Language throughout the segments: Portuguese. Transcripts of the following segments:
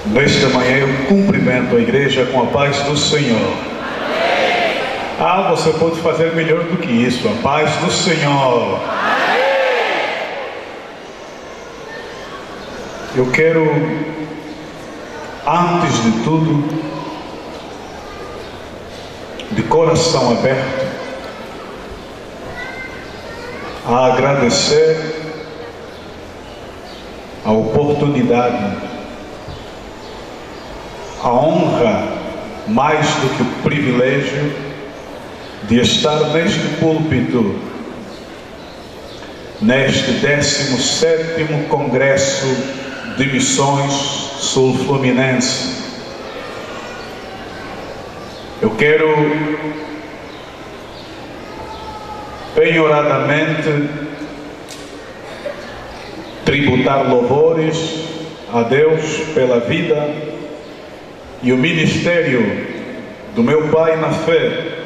Nesta manhã eu cumprimento a igreja com a paz do Senhor. Ah, você pode fazer melhor do que isso. A paz do Senhor. Eu quero, antes de tudo, de coração aberto, a agradecer a oportunidade, a honra, mais do que o privilégio de estar neste púlpito, neste 17º Congresso de Missões Sul-Fluminense. Eu quero penhoradamente tributar louvores a Deus pela vida e o ministério do meu pai na fé,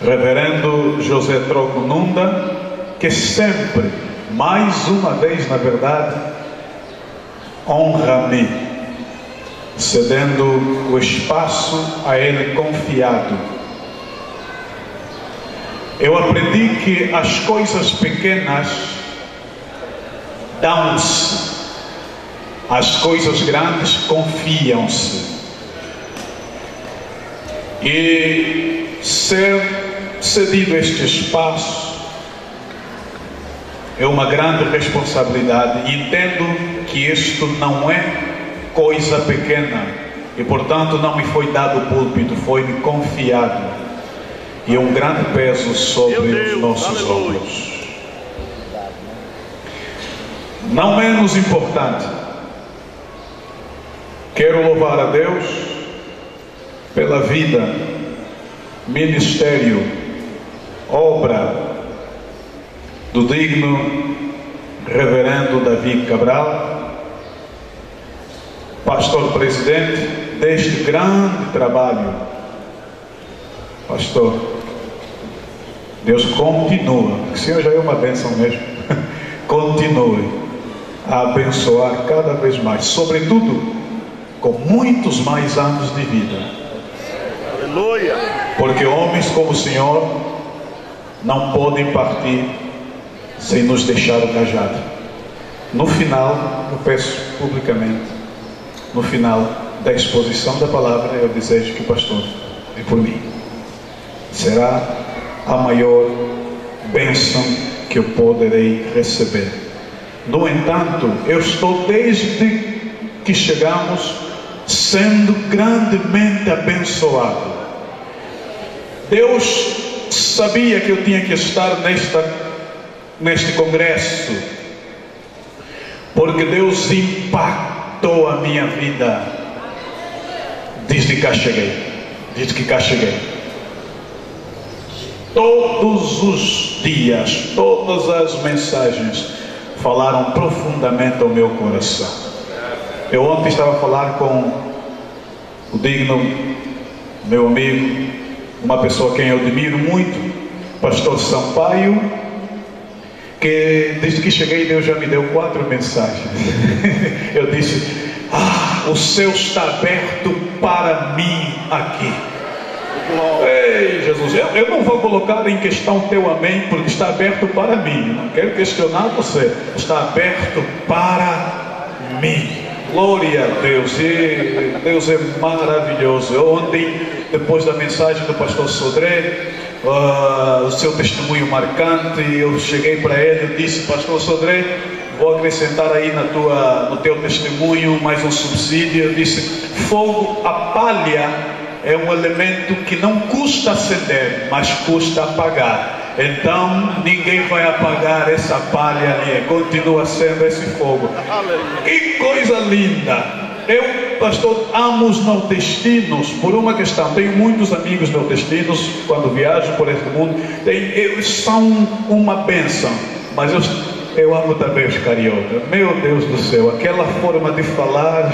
Reverendo José Troco Nunda, que sempre, mais uma vez na verdade, honra-me, cedendo o espaço a ele confiado. Eu aprendi que as coisas pequenas dão-se, as coisas grandes confiam-se. E ser cedido este espaço é uma grande responsabilidade. Entendo que isto não é coisa pequena e, portanto, não me foi dado o púlpito, foi-me confiado, e é um grande peso sobre os nossos ombros. Não menos importante, quero louvar a Deus pela vida, ministério, obra do digno Reverendo Davi Cabral, pastor presidente deste grande trabalho. Pastor, Deus continua, o Senhor já é uma bênção mesmo, continue a abençoar cada vez mais, sobretudo com muitos mais anos de vida. Aleluia! Porque homens como o Senhor não podem partir sem nos deixar o cajado. No final, eu peço publicamente, no final da exposição da palavra, eu desejo que o pastor é por mim. Será a maior bênção que eu poderei receber. No entanto, eu estou desde que chegamos sendo grandemente abençoado. Deus sabia que eu tinha que estar neste congresso, porque Deus impactou a minha vida desde que cá cheguei. Todos os dias, todas as mensagens falaram profundamente ao meu coração. Eu ontem estava a falar com o digno meu amigo, uma pessoa quem eu admiro muito, pastor Sampaio, que desde que cheguei Deus já me deu 4 mensagens. Eu disse: o céu está aberto para mim aqui. Ei, Jesus, eu não vou colocar em questão teu amém, porque está aberto para mim. Não quero questionar você, está aberto para mim. Glória a Deus, e Deus é maravilhoso. Ontem, depois da mensagem do pastor Sodré, o seu testemunho marcante, eu cheguei para ele e disse: pastor Sodré, vou acrescentar aí no teu testemunho mais um subsídio. Eu disse: fogo, a palha é um elemento que não custa acender, mas custa apagar. Então ninguém vai apagar essa palha ali, continua sendo esse fogo. Que coisa linda! Eu, pastor, amo os nordestinos por uma questão. Tenho muitos amigos nordestinos quando viajo por esse mundo. Eles são uma bênção, mas eu amo também os cariocas. Meu Deus do céu, aquela forma de falar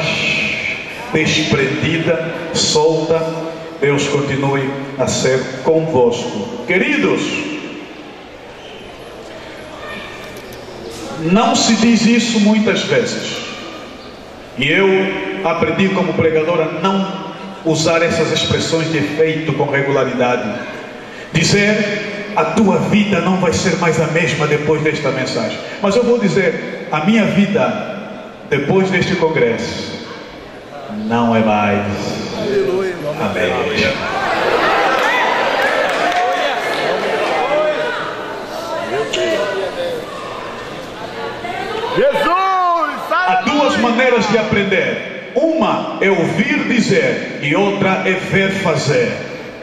desprendida, solta. Deus continue a ser convosco. Queridos, não se diz isso muitas vezes, E eu aprendi como pregador a não usar essas expressões de efeito com regularidade. Dizer, a tua vida não vai ser mais a mesma depois desta mensagem. Mas eu vou dizer, a minha vida depois deste congresso não é mais. Aleluia. Amém. Jesus! Há duas maneiras de aprender. Uma é ouvir dizer e outra é ver fazer.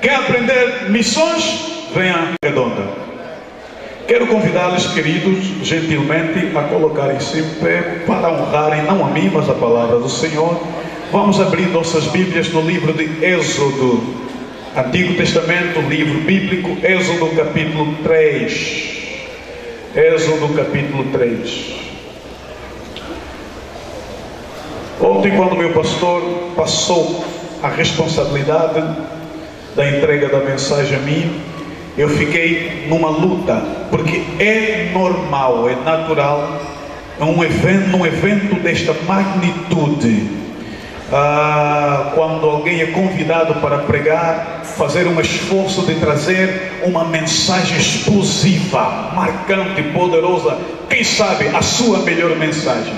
Quer aprender missões? Venha à redonda. Quero convidá-los, queridos, gentilmente a colocarem-se em pé para honrarem não a mim, mas a palavra do Senhor. Vamos abrir nossas Bíblias no livro de Êxodo, Antigo Testamento, livro bíblico, Êxodo capítulo 3. Êxodo capítulo 3. Ontem, quando meu pastor passou a responsabilidade da entrega da mensagem a mim, eu fiquei numa luta, porque é normal, é natural, num evento desta magnitude, quando alguém é convidado para pregar, fazer um esforço de trazer uma mensagem explosiva, marcante, poderosa, quem sabe a sua melhor mensagem.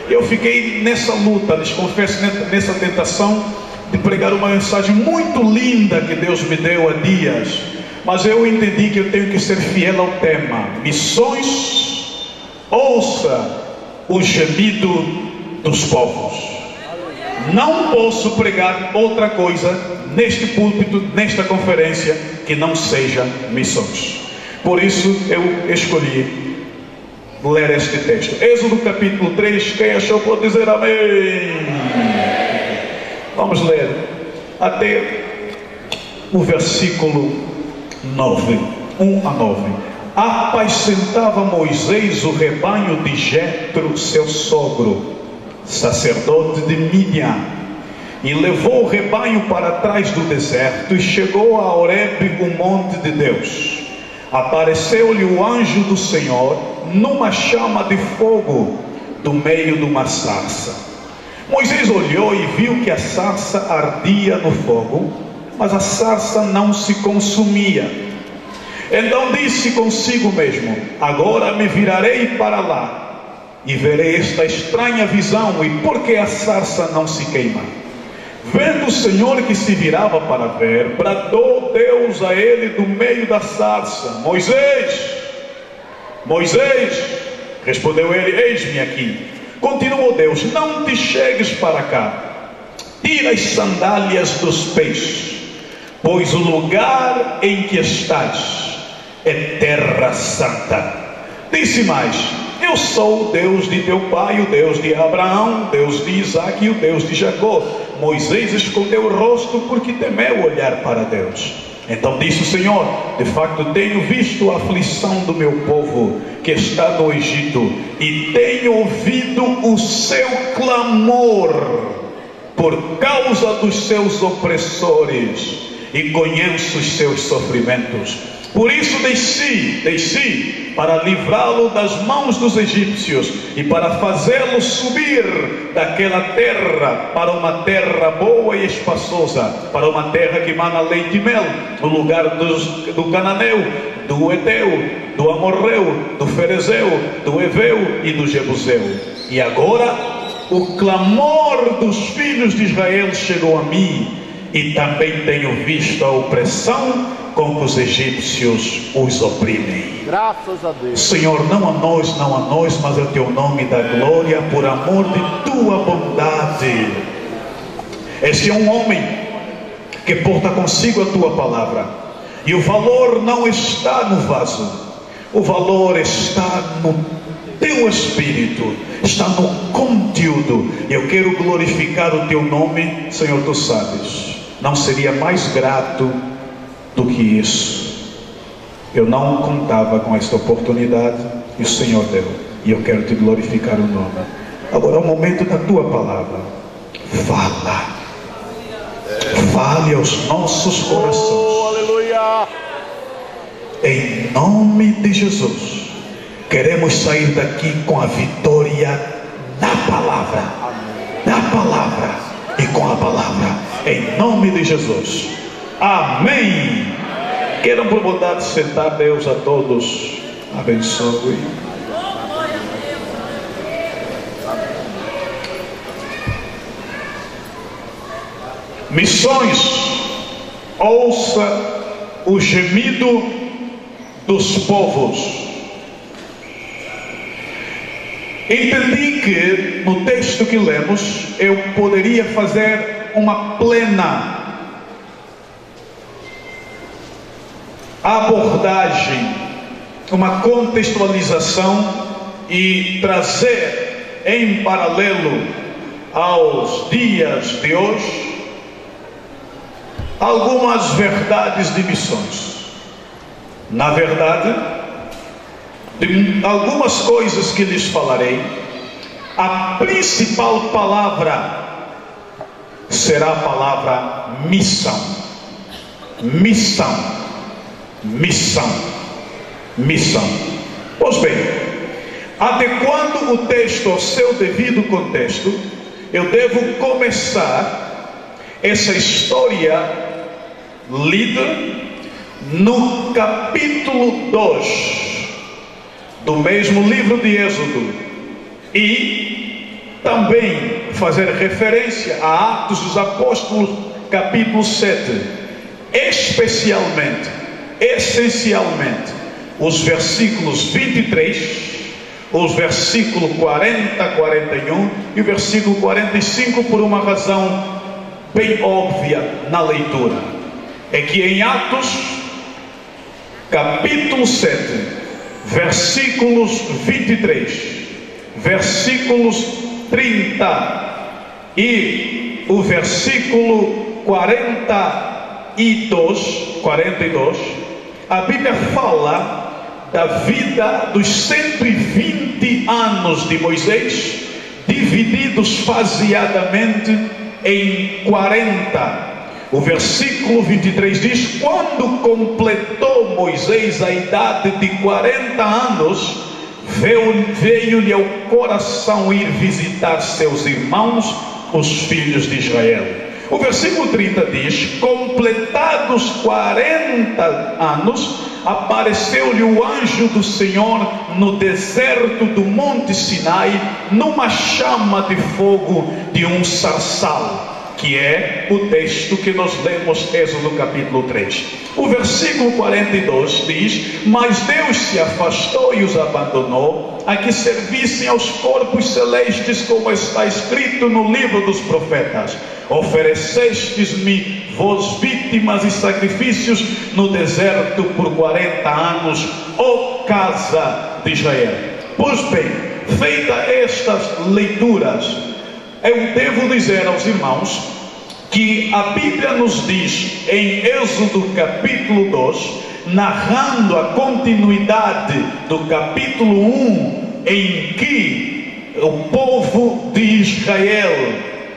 Eu fiquei nessa luta, lhes confesso, nessa tentação de pregar uma mensagem muito linda que Deus me deu há dias, mas eu entendi que eu tenho que ser fiel ao tema. Missões, ouça o gemido dos povos. Não posso pregar outra coisa neste púlpito, nesta conferência, que não seja missões. Por isso eu escolhi ler este texto. Êxodo capítulo 3, quem achou pode dizer amém. Vamos ler até o versículo 9, 1 a 9. Apacentava Moisés o rebanho de Jetro, seu sogro, sacerdote de Midian, e levou o rebanho para trás do deserto e chegou a Horebe, o monte de Deus. Apareceu-lhe o anjo do Senhor numa chama de fogo do meio de uma sarça. Moisés olhou e viu que a sarça ardia no fogo, mas a sarça não se consumia. Então disse consigo mesmo: agora me virarei para lá e verei esta estranha visão, e por que a sarça não se queima? Vendo o Senhor que se virava para ver, bradou Deus a ele do meio da sarça: Moisés, Moisés. Respondeu ele: eis-me aqui. Continuou Deus: não te chegues para cá, tira as sandálias dos pés, pois o lugar em que estás é terra santa. Disse mais: eu sou o Deus de teu pai, o Deus de Abraão, o Deus de Isaque e o Deus de Jacó. Moisés escondeu o rosto porque temeu olhar para Deus. Então disse o Senhor: de facto tenho visto a aflição do meu povo que está no Egito, e tenho ouvido o seu clamor por causa dos seus opressores, e conheço os seus sofrimentos. Por isso desci para livrá-lo das mãos dos egípcios e para fazê-lo subir daquela terra para uma terra boa e espaçosa, para uma terra que mana leite e mel, no lugar do cananeu, do Eteu, do Amorreu, do Ferezeu, do Eveu e do Jebuseu. E agora o clamor dos filhos de Israel chegou a mim, e também tenho visto a opressão com que os egípcios os oprimem. Graças a Deus. Senhor, não a nós, mas ao teu nome da glória, por amor de tua bondade. Este é um homem que porta consigo a tua palavra, e o valor não está no vaso, o valor está no teu espírito, está no conteúdo. Eu quero glorificar o teu nome, Senhor. Tu sabes, não seria mais grato do que isso. Eu não contava com esta oportunidade e o Senhor deu, e eu quero te glorificar o nome. Agora é o momento da tua palavra. Fale aos nossos corações. Oh, aleluia. Em nome de Jesus, queremos sair daqui com a vitória da palavra. Da palavra e com a palavra, em nome de Jesus. Amém. Queiram por bondade sentar. Deus a todos abençoe. Missões. Ouça o gemido dos povos. Entendi que no texto que lemos eu poderia fazer uma plena abordagem, uma contextualização e trazer em paralelo aos dias de hoje algumas verdades de missões. Na verdade, de algumas coisas que lhes falarei, a principal palavra será a palavra missão. Missão. Missão. Missão. Pois bem, adequando o texto ao seu devido contexto, eu devo começar essa história lida no capítulo 2 do mesmo livro de Êxodo e também fazer referência a Atos dos Apóstolos, capítulo 7, especialmente, essencialmente, os versículos 23, os versículos 40, 41 e o versículo 45, por uma razão bem óbvia na leitura. É que em Atos, capítulo 7, versículos 23, versículos 30 e o versículo 42, a Bíblia fala da vida dos 120 anos de Moisés, divididos faseadamente em 40. O versículo 23 diz: quando completou Moisés a idade de 40 anos, veio-lhe ao coração ir visitar seus irmãos, os filhos de Israel. O versículo 30 diz: completados 40 anos, apareceu-lhe o anjo do Senhor no deserto do Monte Sinai, numa chama de fogo de um sarçal, que é o texto que nós lemos, Êxodo capítulo 3. O versículo 42 diz: mas Deus se afastou e os abandonou, a que servissem aos corpos celestes, como está escrito no livro dos profetas: oferecestes-me vós vítimas e sacrifícios no deserto por 40 anos, ó casa de Israel. Pois bem, feitas estas leituras, eu devo dizer aos irmãos que a Bíblia nos diz em Êxodo capítulo 2, narrando a continuidade do capítulo 1, em que o povo de Israel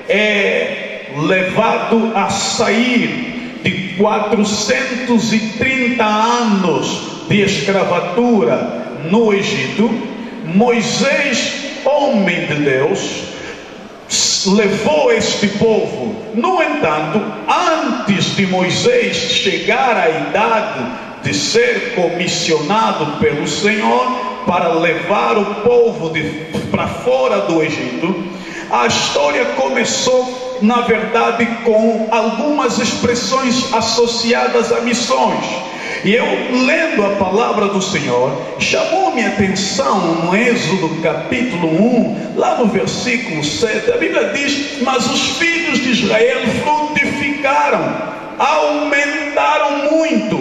é levado a sair de 430 anos de escravatura no Egito. Moisés, homem de Deus, levou este povo. No entanto, antes de Moisés chegar à idade de ser comissionado pelo Senhor para levar o povo para fora do Egito, a história começou, na verdade, com algumas expressões associadas a missões. E eu, lendo a palavra do Senhor, chamou minha atenção no Êxodo capítulo 1, lá no versículo 7, a Bíblia diz: mas os filhos de Israel frutificaram, aumentaram muito,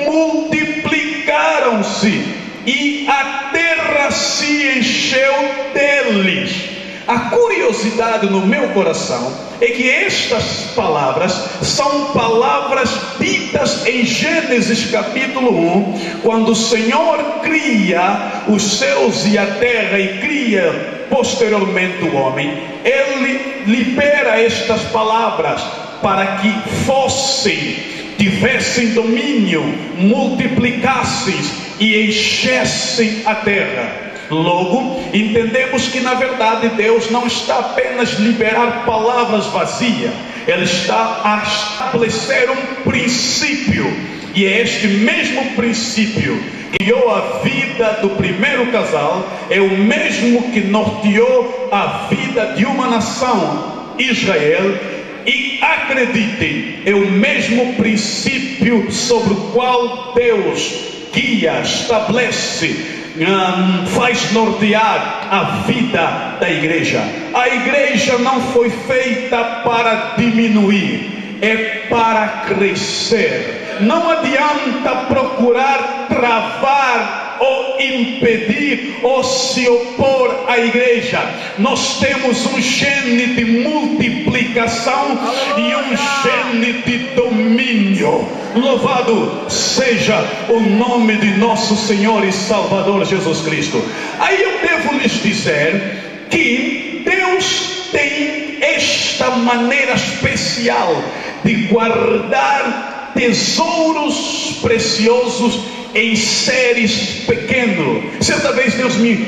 multiplicaram-se, e a terra se encheu deles. A curiosidade no meu coração é que estas palavras são palavras ditas em Gênesis capítulo 1, quando o Senhor cria os céus e a terra e cria posteriormente o homem. Ele libera estas palavras para que fossem, tivessem domínio, multiplicassem e enchessem a terra. Logo, entendemos que na verdade Deus não está apenas a liberar palavras vazias, Ele está a estabelecer um princípio, e é este mesmo princípio que guiou a vida do primeiro casal, é o mesmo que norteou a vida de uma nação, Israel. E acreditem, é o mesmo princípio sobre o qual Deus guia, estabelece, faz nortear a vida da igreja. A igreja não foi feita para diminuir, é para crescer. Não adianta procurar travar ou impedir ou se opor à igreja. Nós temos um gene de multiplicação e um gene de domínio. Louvado seja o nome de nosso Senhor e Salvador Jesus Cristo. Aí eu devo lhes dizer que Deus tem esta maneira especial de guardar tesouros preciosos em seres pequenos. Certa vez Deus me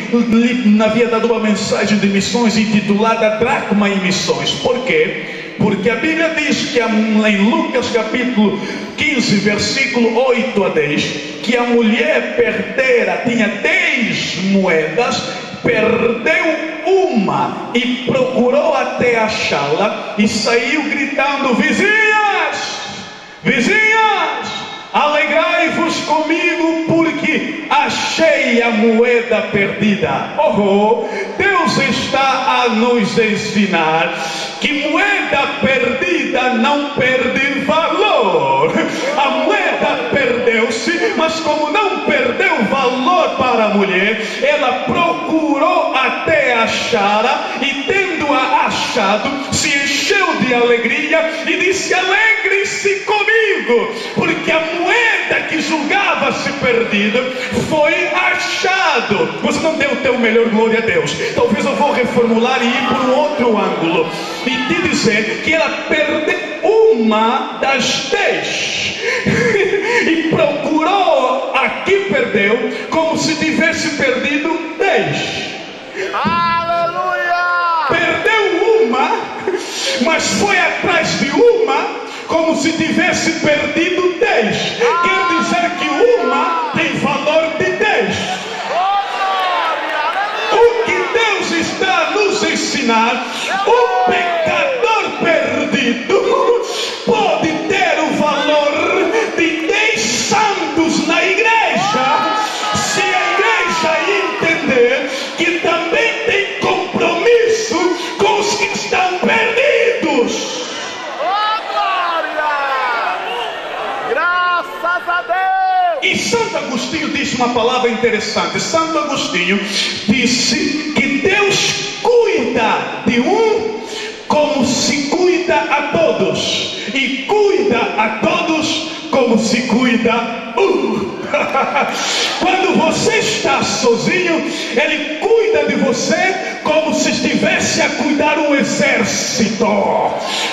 havia dado uma mensagem de missões intitulada Dracma em Missões. Por quê? Porque a Bíblia diz que em Lucas capítulo 15, versículo 8 a 10, que a mulher tinha 10 moedas, perdeu uma e procurou até achá-la e saiu gritando: vizinhas, alegrai-vos comigo, porque achei a moeda perdida. Deus está a nos ensinar que moeda perdida não perde valor. A moeda perdeu-se, mas como não perdeu valor para a mulher, ela procurou até achá-la, e tendo-a achado, se encheu de alegria e disse: alegre-se comigo, porque a moeda que julgava-se perdida foi achado. Você não deu o teu melhor, glória a Deus. Talvez eu vou reformular e ir por um outro ângulo e te dizer que ela perdeu uma das 10 e procurou, aqui perdeu, como se tivesse perdido 10. Aleluia! Perdeu uma, mas foi atrás de uma como se tivesse perdido 10. Quer dizer que uma tem valor de 10. O que Deus está a nos ensinar: o pecador perdido pode ter o valor de 10 santos na igreja, se a igreja entender que também tem compromisso com os que estão perdidos. E Santo Agostinho disse uma palavra interessante. Santo Agostinho disse que Deus cuida de um como se cuida a todos, e cuida a todos como se cuida um. Quando você está sozinho, Ele cuida de você como se estivesse a cuidar um exército,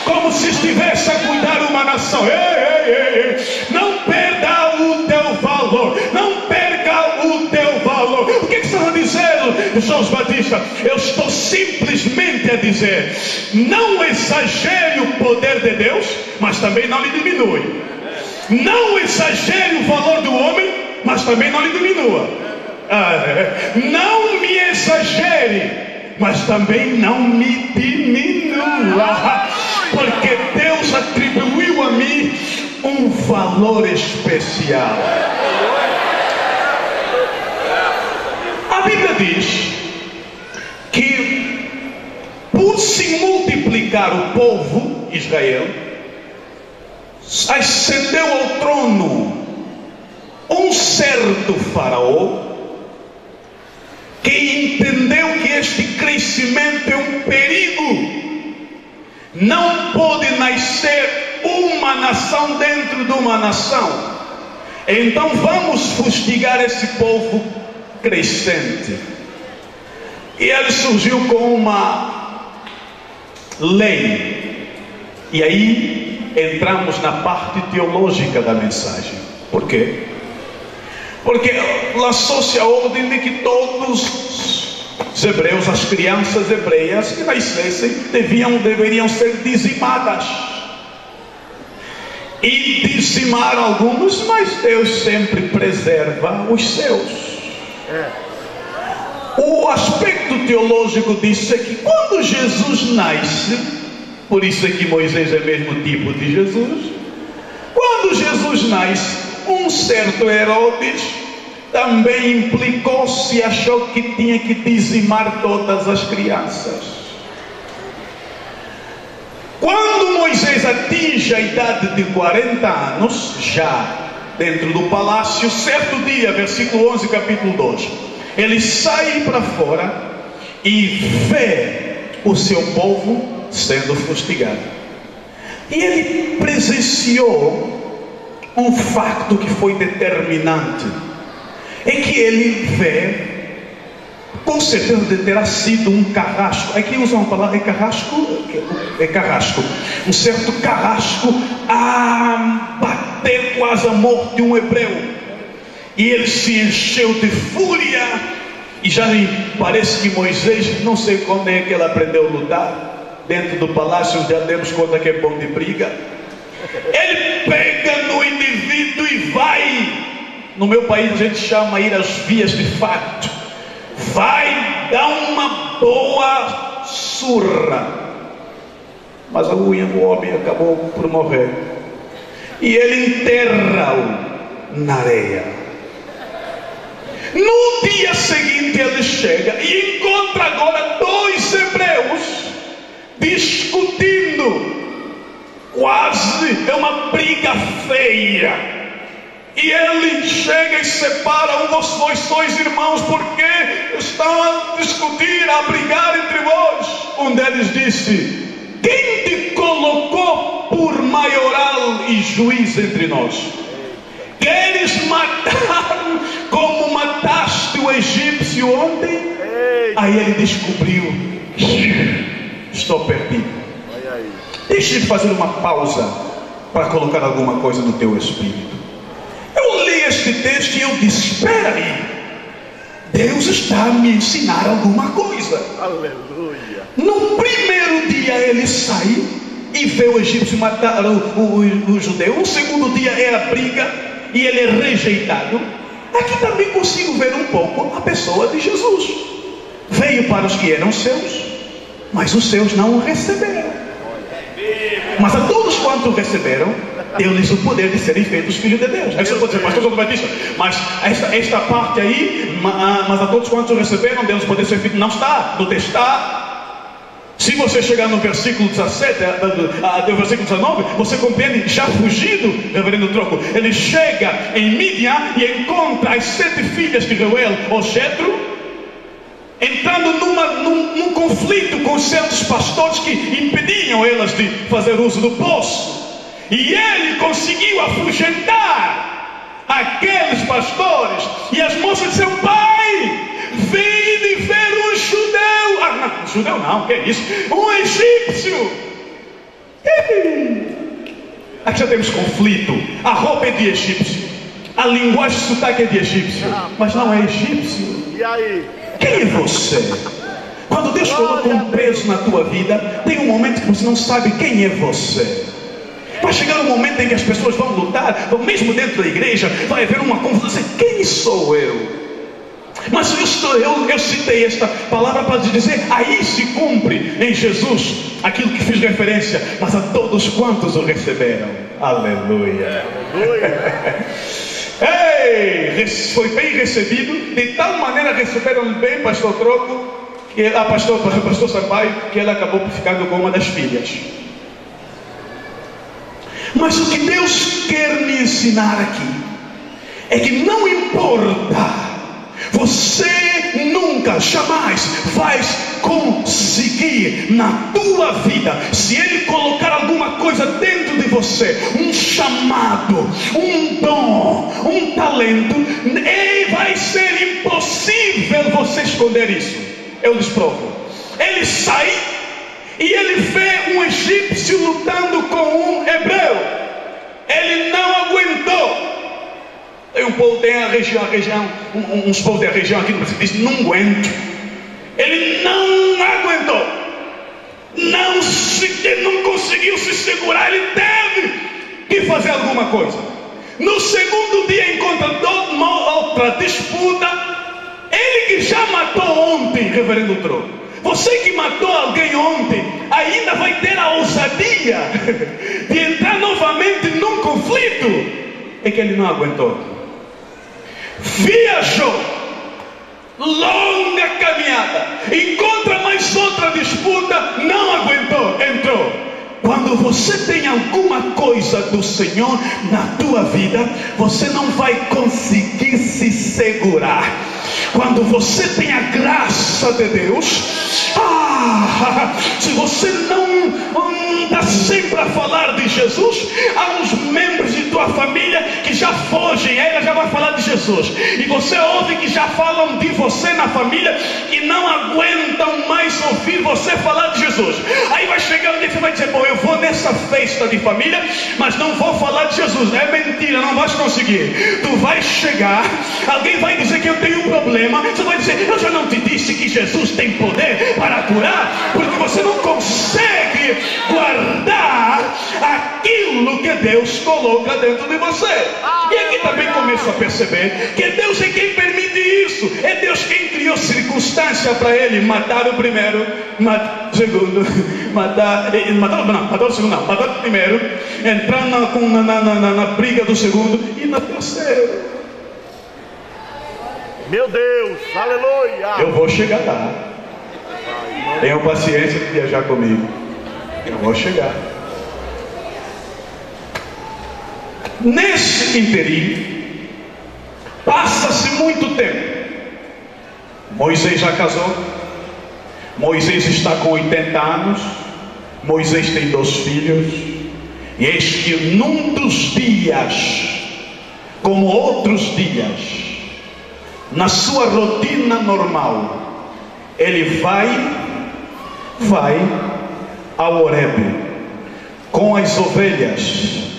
como se estivesse a cuidar uma nação. Não perda o teu valor, não perca o teu valor. O que estão dizendo, João Batista? Eu estou simplesmente a dizer: não exagere o poder de Deus, mas também não lhe diminui. Não exagere o valor do homem, mas também não lhe diminua. Não me exagere, mas também não me diminua, porque Deus atribuiu a mim um valor especial. A Bíblia diz que, por se multiplicar o povo Israel, ascendeu ao trono um certo faraó que entendeu que este crescimento é um perigo. Não pode nascer uma nação dentro de uma nação. Então vamos fustigar esse povo crescente. E ele surgiu com uma lei. E aí entramos na parte teológica da mensagem. Por quê? Porque lançou-se a ordem de que todos Os hebreus, as crianças hebreias que nascessem deveriam ser dizimadas. E dizimaram alguns, mas Deus sempre preserva os seus. O aspecto teológico disso é que quando Jesus nasce, por isso é que Moisés é mesmo tipo de Jesus, quando Jesus nasce, um certo Herodes também implicou-se e achou que tinha que dizimar todas as crianças. Quando Moisés atinge a idade de 40 anos, já dentro do palácio, certo dia, versículo 11, capítulo 2, ele sai para fora e vê o seu povo sendo fustigado. E ele presenciou um facto que foi determinante. É que ele vê, com certeza terá sido um carrasco. Aqui usa uma palavra, é carrasco. Um certo carrasco a bater quase a morte de um hebreu. E ele se encheu de fúria. E já me parece que Moisés, não sei quando é que ele aprendeu a lutar. Dentro do palácio já demos conta que é bom de briga. Ele pega no indivíduo e vai. No meu país a gente chama ir às vias de fato. Vai dar uma boa surra. Mas o homem acabou por morrer. E ele enterra-o na areia. No dia seguinte ele chega e encontra agora dois hebreus discutindo. Quase é uma briga feia. E ele chega e separa vós sois irmãos, porque estão a discutir, a brigar entre vós. Um deles disse: quem te colocou por maioral e juiz entre nós? Queres matar como mataste o egípcio ontem? Aí ele descobriu: estou perdido. Deixa-me fazer uma pausa para colocar alguma coisa no teu espírito. Eu li este texto e eu disse: espera aí, Deus está a me ensinar alguma coisa. Aleluia. No primeiro dia ele sai e vê o egípcio matar o judeu. No segundo dia é a briga e ele é rejeitado. Aqui também consigo ver um pouco a pessoa de Jesus. Veio para os que eram seus, mas os seus não o receberam. Mas a todos quantos receberam, deu-lhes o poder de serem feitos filhos de Deus. Aí você pode dizer: pastor João Batista, mas esta parte aí, mas a todos quantos receberam, deu-lhes o poder de ser filhos. Não está, no texto está. Se você chegar no versículo 17, até o versículo 19, você compreende, já fugido, reverendo Troco, ele chega em Midian e encontra as 7 filhas de Reuel, o Jetro, entrando num conflito com certos pastores que impediam elas de fazer uso do poço. E ele conseguiu afugentar aqueles pastores. E as moças disseram: pai, vem de ver um judeu. Ah, não, judeu não, que é isso? Um egípcio. Aqui já temos conflito. A roupa é de egípcio, a linguagem, o sotaque é de egípcio, mas não é egípcio. E aí? Quem é você? Quando Deus coloca um peso na tua vida, tem um momento que você não sabe quem é você. Vai chegar um momento em que as pessoas vão lutar, mesmo dentro da igreja, vai haver uma confusão. Quem sou eu? Mas eu citei esta palavra para te dizer: aí se cumpre em Jesus aquilo que fiz referência. Mas a todos quantos o receberam, aleluia. Ei, foi bem recebido. De tal maneira receberam bem pastor Troco, pastor Sampaio, que ele acabou ficando com uma das filhas. Mas o que Deus quer me ensinar aqui é que não importa, você nunca, jamais vai conseguir na tua vida, se Ele colocar alguma coisa dentro de você, um chamado, um dom, um talento, vai ser impossível você esconder isso. Eu lhes provo. Ele sai e ele vê um egípcio lutando com um hebreu. Ele não aguentou. Tem um povo, tem a região, uns povos da região aqui no Brasil dizem: não aguento. Ele não aguentou, não conseguiu se segurar, ele teve que fazer alguma coisa. No segundo dia encontra outra disputa. Ele que já matou ontem, reverendo Tro, você que matou alguém ontem, ainda vai ter a ousadia de entrar novamente num conflito. É que ele não aguentou. Viajou, longa caminhada, encontra mais outra disputa, não aguentou, entrou. Quando você tem alguma coisa do Senhor na tua vida, você não vai conseguir se segurar. Quando você tem a graça de Deus, se você não está sempre a falar de Jesus, há uns membros de tua família que já fogem, ela já vai falar de Jesus, e você ouve que já falam de você na família, que não aguentam mais ouvir você falar de Jesus. Aí vai chegar um dia que você vai dizer: bom, eu vou nessa festa de família, mas não vou falar de Jesus. É mentira, não vais conseguir. Tu vais chegar, alguém vai dizer que eu tenho um problema, você vai dizer: eu já não te disse que Jesus tem poder para curar? Porque você não consegue guardar aquilo que Deus coloca dentro de você. E aqui também começo a perceber que Deus é quem permite isso. É Deus quem criou circunstância para ele matar o primeiro, matar o segundo, matar o primeiro, entrar na briga do segundo e na terceira. Meu Deus, aleluia. Eu vou chegar lá. Tenham paciência de viajar comigo. Eu vou chegar. Nesse interim, passa-se muito tempo. Moisés já casou. Moisés está com 80 anos. Moisés tem 2 filhos. E eis que num dos dias, como outros dias, na sua rotina normal, ele vai ao Horebe com as ovelhas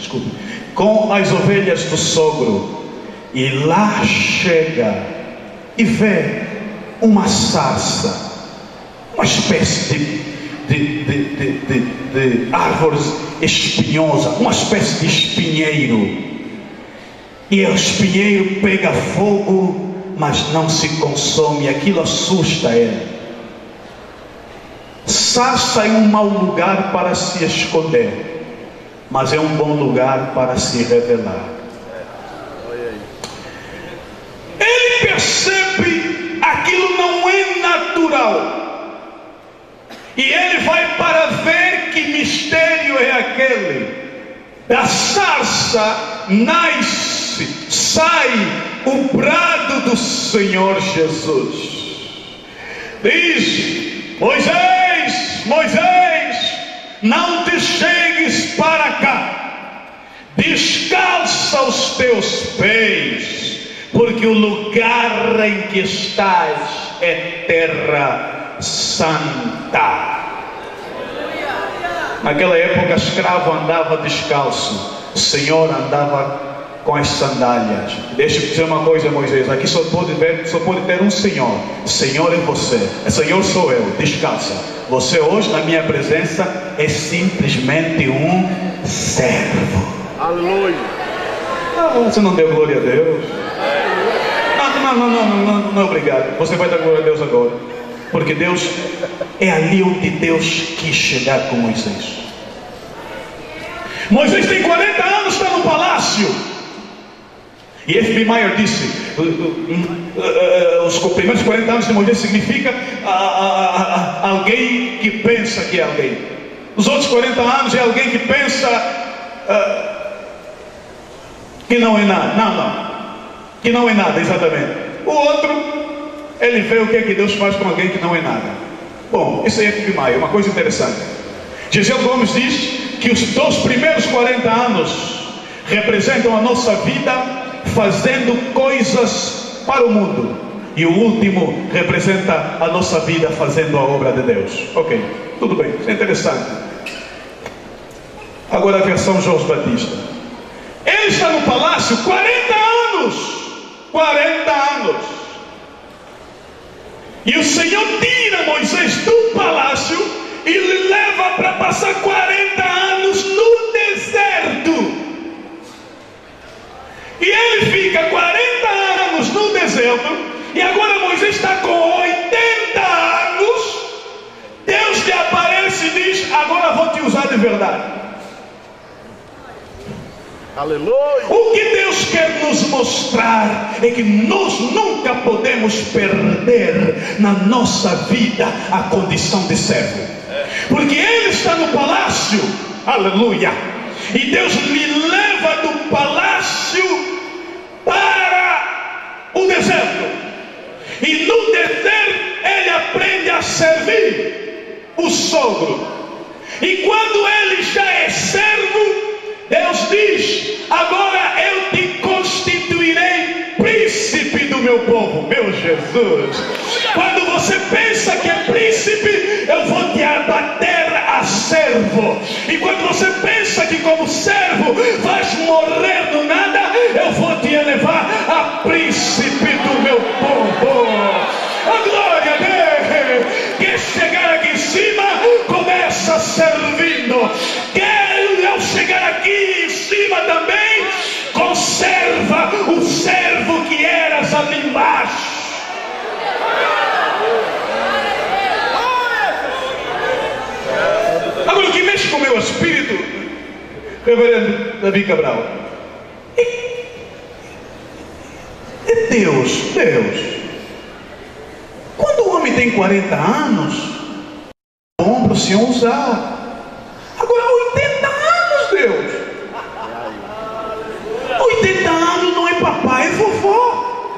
do sogro, e lá chega e vê uma sarça, uma espécie de árvores espinhosa, uma espécie de espinheiro, e o espinheiro pega fogo, mas não se consome. Aquilo assusta ele. Sarça é um mau lugar para se esconder, mas é um bom lugar para se revelar. Ele percebe aquilo não é natural, e ele vai para ver que mistério é aquele. Da sarça nasce, sai o brado do Senhor Jesus. Diz: Moisés, não te chegues para cá, descalça os teus pés, porque o lugar em que estás é terra santa. Naquela época, escravo andava descalço, o Senhor andava com as sandálias. Deixa eu dizer uma coisa, Moisés: aqui só pode ter um Senhor. Senhor é você, Senhor sou eu, descalça. Você hoje na minha presença é simplesmente um servo. Aleluia. Você não deu glória a Deus? Não, obrigado. Você vai dar glória a Deus agora, porque Deus é ali onde Deus quis chegar com Moisés. Moisés tem 40 anos, está no palácio. E F.B. Meyer disse: os primeiros 40 anos de Moisés significa alguém que pensa que é alguém. Os outros 40 anos é alguém que pensa que não é nada. Que não é nada, exatamente. O outro, ele vê o que é que Deus faz com alguém que não é nada. Bom, isso é F.B. Meyer, uma coisa interessante. Gisele Gomes diz que os 2 primeiros 40 anos representam a nossa vida fazendo coisas para o mundo, e o último representa a nossa vida fazendo a obra de Deus. Ok, tudo bem, isso é interessante. Agora a versão João Batista. Ele está no palácio 40 anos. E o Senhor tira Moisés do palácio e lhe leva para passar 40 anos no deserto. E ele fica 40 anos no deserto. E agora Moisés está com 80 anos. Deus lhe aparece e diz: agora vou te usar de verdade. Aleluia. O que Deus quer nos mostrar é que nós nunca podemos perder na nossa vida a condição de servo. Porque Ele está no palácio, aleluia, e Deus lhe leva do palácio para o deserto. E no deserto ele aprende a servir o sogro. E quando ele já é servo, Deus diz: agora eu te constituirei príncipe do meu povo. Meu Jesus, quando você pensa que é príncipe, eu vou te abater a servo. E quando você pensa que como servo vais morrer do nada, eu vou te elevar a príncipe do meu povo. A glória a Deus. Quer chegar aqui em cima, começa servindo. Quero eu chegar aqui em cima também, conserva o servo que eras ali embaixo. Agora o que mexe com o meu espírito, reverendo Davi Cabral, é Deus. Quando o homem tem 40 anos, o ombro se usar. Agora 80 anos, Deus. 80 anos não é papai e vovó.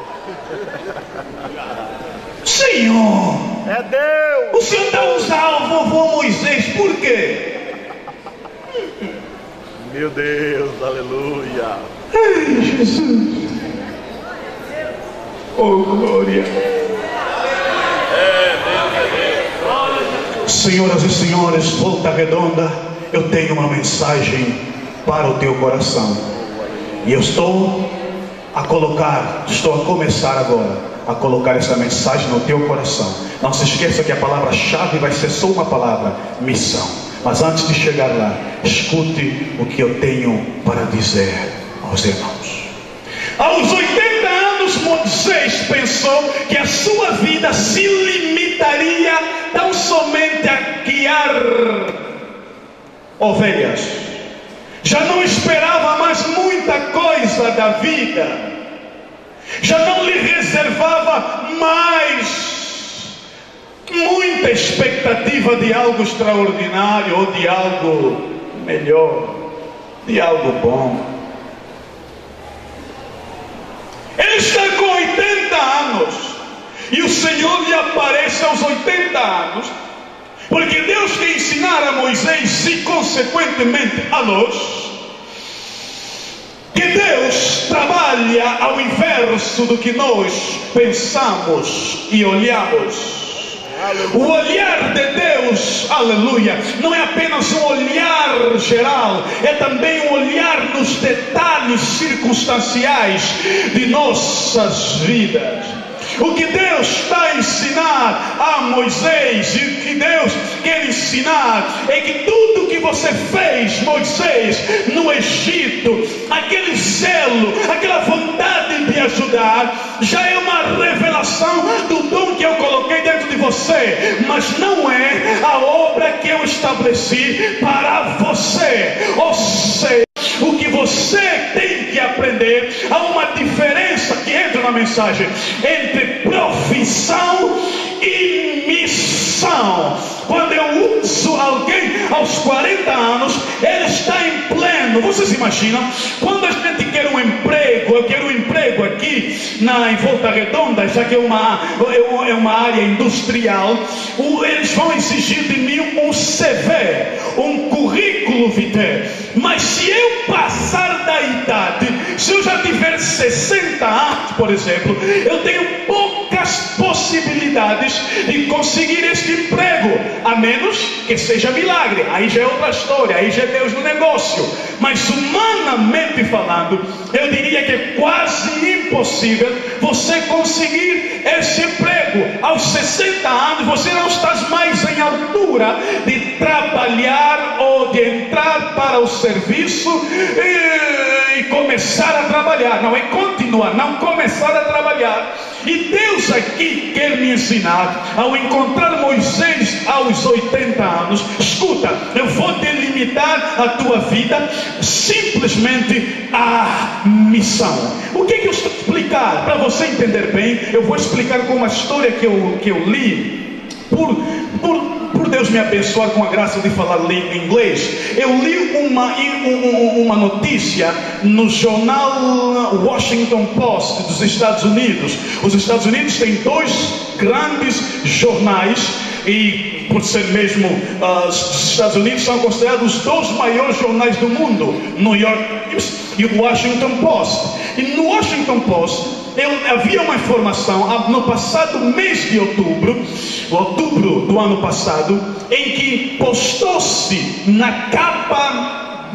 Senhor, É Deus. o Senhor está usando o vovô Moisés, por quê? Meu Deus, aleluia. Ai, Jesus. Oh, glória. Senhoras e senhores, Volta Redonda, eu tenho uma mensagem para o teu coração. E eu estou a começar agora a colocar essa mensagem no teu coração. Não se esqueça que a palavra-chave vai ser só uma palavra: missão. Mas antes de chegar lá, escute o que eu tenho para dizer aos irmãos. Aos 80 anos, Moisés pensou que a sua vida se limitaria tão somente a guiar ovelhas. Já não esperava mais muita coisa da vida. Já não lhe reservava mais muita expectativa de algo extraordinário ou de algo melhor, de algo bom. Ele está com 80 anos e o Senhor lhe aparece aos 80 anos, porque Deus quer ensinar a Moisés e consequentemente a nós que Deus trabalha ao inverso do que nós pensamos e olhamos. O olhar de Deus, aleluia, não é apenas um olhar geral, é também um olhar nos detalhes circunstanciais de nossas vidas. O que Deus está a ensinar a Moisés, e o que Deus quer ensinar, é que tudo que você fez, Moisés, no Egito, aquele zelo, aquela vontade de ajudar, já é uma revelação do dom que eu coloquei dentro de você, mas não é a obra que eu estabeleci para você. Ou seja, o que você tem que aprender, há uma diferença que entra na mensagem entre profissão e missão. Quando eu uso alguém aos 40 anos, ele está em pleno. Vocês imaginam? Quando a gente quer um emprego, eu quero um emprego aqui em Volta Redonda, já que é uma área industrial, eles vão exigir de mim um CV, um currículo vitae. Mas se eu passar da idade, se eu já tiver 60 anos, por exemplo, eu tenho pouca poucas possibilidades de conseguir este emprego, a menos que seja milagre. Aí já é outra história, aí já é Deus no negócio. Mas humanamente falando, eu diria que é quase impossível você conseguir esse emprego. Aos 60 anos você não está mais em altura de trabalhar ou de entrar para o serviço e começar a trabalhar. Não é continuar, não começar a trabalhar. E Deus aqui quer me ensinar, ao encontrar Moisés aos 80 anos, escuta, eu vou delimitar a tua vida simplesmente a missão. O que eu estou a explicar? Para você entender bem, eu vou explicar com uma história que eu li, por Deus me abençoar com a graça de falar em inglês. Eu li uma notícia no jornal Washington Post dos Estados Unidos. Os Estados Unidos têm dois grandes jornais, e por ser mesmo os Estados Unidos são considerados os dois maiores jornais do mundo, New York e o Washington Post. E no Washington Post havia uma informação no passado mês de outubro do ano passado, em que postou-se na capa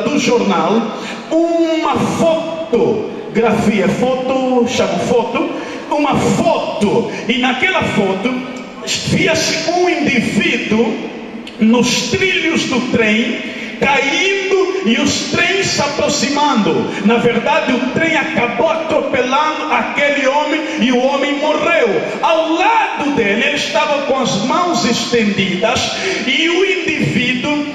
do jornal uma fotografia, uma foto, e naquela foto via-se um indivíduo nos trilhos do trem caindo e os trens se aproximando. Na verdade, o trem acabou atropelando aquele homem e o homem morreu. Ao lado dele, ele estava com as mãos estendidas e o indivíduo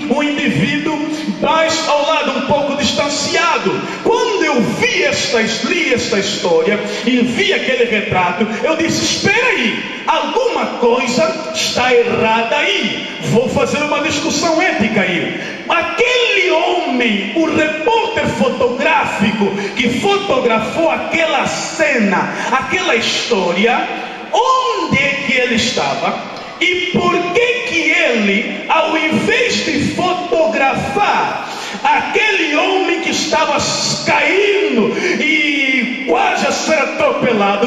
mais ao lado, um pouco distanciado. Quando eu li esta história e vi aquele retrato, eu disse: espera aí, alguma coisa está errada aí. Vou fazer uma discussão ética aí. Aquele homem, o repórter fotográfico que fotografou aquela cena, aquela história, onde é que ele estava? E por que ele, ao invés de fotografar aquele homem que estava caindo e quase a ser atropelado,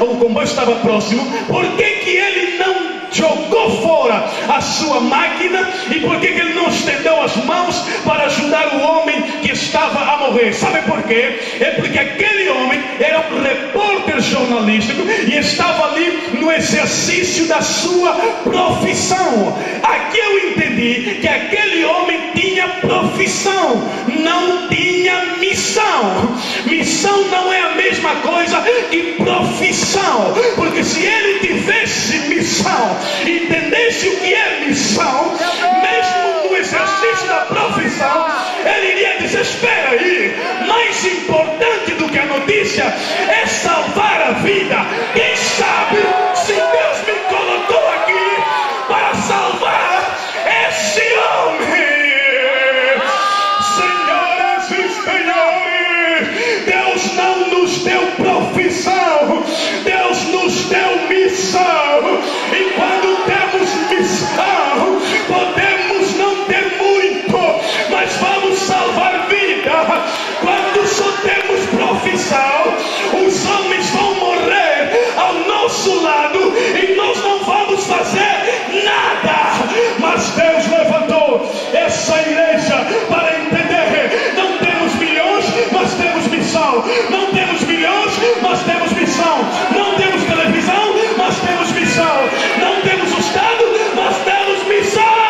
o comboio estava próximo, por que ele não jogou fora a sua máquina? E por que ele não estendeu as mãos para ajudar o homem que estava a morrer? Sabe por quê? É porque aquele homem era um repórter jornalístico e estava ali no exercício da sua profissão. Aqui eu entendi que aquele homem tinha profissão, não tinha missão. Missão não é a mesma coisa que profissão, porque se ele tivesse missão, entendesse o que é missão, mesmo no exercício da profissão, ele iria dizer: espera aí, mais importante do que a notícia é salvar a vida. Quem sabe se Deus me colocou aqui para salvar esse homem? Senhoras e senhores, Deus não nos deu profissão, Deus nos deu missão. E quando temos missão, podemos não ter muito, mas vamos salvar vida. Quando só temos profissão, os homens vão morrer ao nosso lado e nós não vamos fazer nada. Mas Deus levantou essa igreja para entender: não temos milhões, mas temos missão. Não temos milhões, mas temos missão. Não temos televisão, mas temos missão. Não temos o Estado, mas temos missão.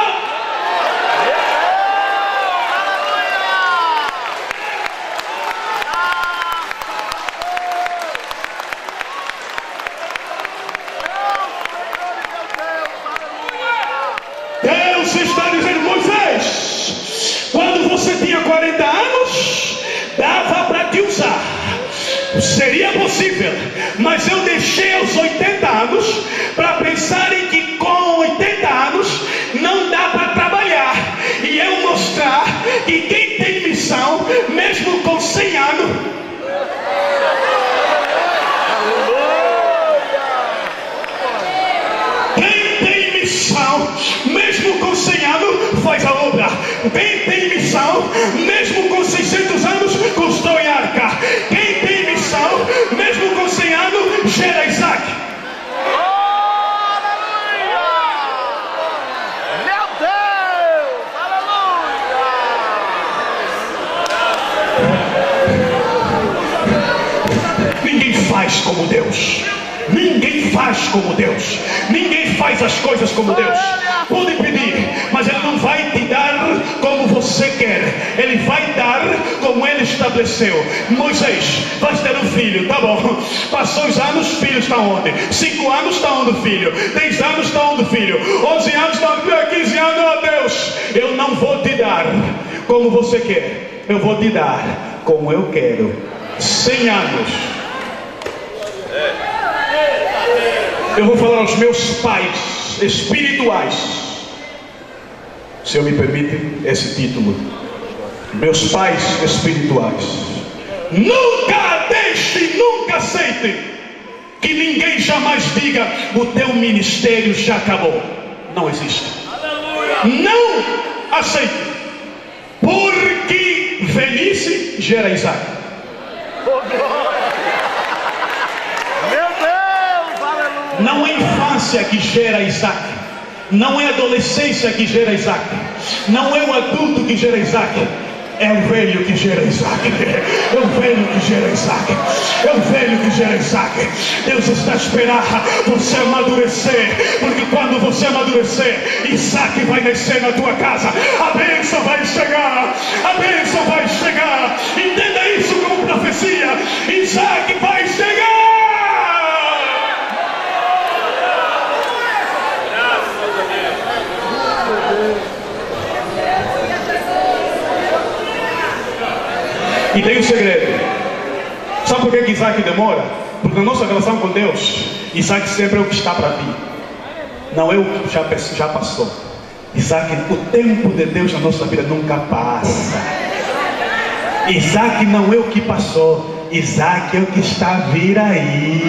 Deus está dizendo: Moisés, quando você tinha 40 anos, dava para te usar, seria possível, mas eu deixei aos 80 anos para pensarem que com 80 anos não dá para trabalhar, e eu mostrar que quem tem missão, mesmo com 100 anos, mesmo com 100 anos faz a obra. Quem tem missão, mesmo com 600 anos constrói arca. Quem tem missão, mesmo com 100 anos gera Isaac. faz como Deus. Ninguém faz como Deus. Ninguém faz as coisas como Deus. Pode pedir, mas Ele não vai te dar como você quer. Ele vai dar como Ele estabeleceu. Moisés, vai ter um filho, tá bom. Passou os anos, filho está onde? 5 anos está onde o filho? 10 anos está onde o filho? 11 anos está onde? 15 anos, ó Deus, eu não vou te dar como você quer. Eu vou te dar como eu quero. 100 anos. Eu vou falar aos meus pais espirituais, se eu me permite esse título. Meus pais espirituais, nunca deixe, nunca aceite que ninguém jamais diga: o teu ministério já acabou. Não existe. Não aceite, porque velhice gera Isaac. Não é infância que gera Isaac. Não é adolescência que gera Isaac. Não é o adulto que gera Isaac. É o velho que gera Isaac. É o velho que gera Isaac. É o velho que gera Isaac. Deus está a esperar você amadurecer, porque quando você amadurecer, Isaac vai nascer na tua casa. A bênção vai chegar. A bênção vai chegar. Entenda isso como profecia. Isaac vai chegar. E tem um segredo. Sabe por que Isaac demora? Porque na nossa relação com Deus, Isaac sempre é o que está para ti. Não é o que já passou. Isaac, o tempo de Deus na nossa vida nunca passa. Isaac não é o que passou. Isaac é o que está a vir aí.